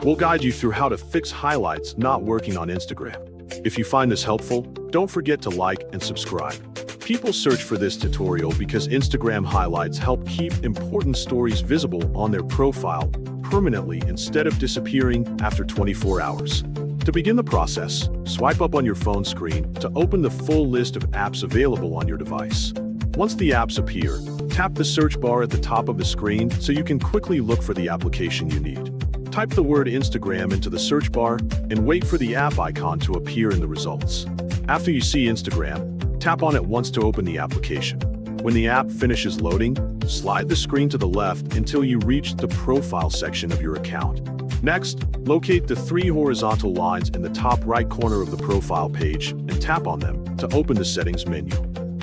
We'll guide you through how to fix highlights not working on Instagram. If you find this helpful, don't forget to like and subscribe. People search for this tutorial because Instagram highlights help keep important stories visible on their profile permanently instead of disappearing after 24 hours. To begin the process, swipe up on your phone screen to open the full list of apps available on your device. Once the apps appear, tap the search bar at the top of the screen so you can quickly look for the application you need. Type the word Instagram into the search bar and wait for the app icon to appear in the results. After you see Instagram, tap on it once to open the application. When the app finishes loading, slide the screen to the left until you reach the profile section of your account. Next, locate the 3 horizontal lines in the top right corner of the profile page and tap on them to open the settings menu.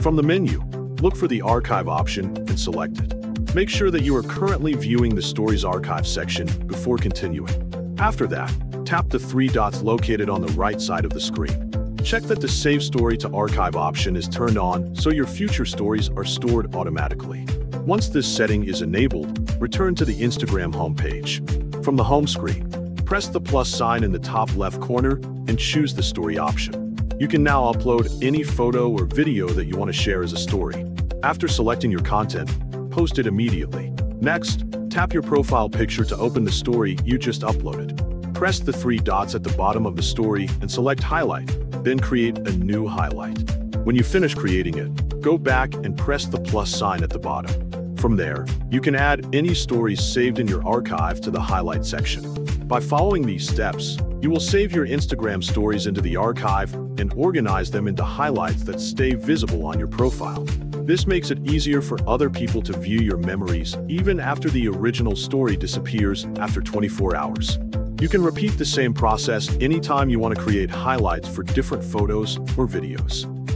From the menu, look for the archive option and select it. Make sure that you are currently viewing the Stories archive section before continuing. After that, tap the 3 dots located on the right side of the screen. Check that the Save Story to Archive option is turned on so your future stories are stored automatically. Once this setting is enabled, return to the Instagram homepage. From the home screen, press the plus sign in the top left corner and choose the Story option. You can now upload any photo or video that you want to share as a story. After selecting your content, post it immediately. Next, tap your profile picture to open the story you just uploaded. Press the 3 dots at the bottom of the story and select Highlight, then create a new highlight. When you finish creating it, go back and press the plus sign at the bottom. From there, you can add any stories saved in your archive to the highlight section. By following these steps, you will save your Instagram stories into the archive and organize them into highlights that stay visible on your profile. This makes it easier for other people to view your memories even after the original story disappears after 24 hours. You can repeat the same process anytime you want to create highlights for different photos or videos.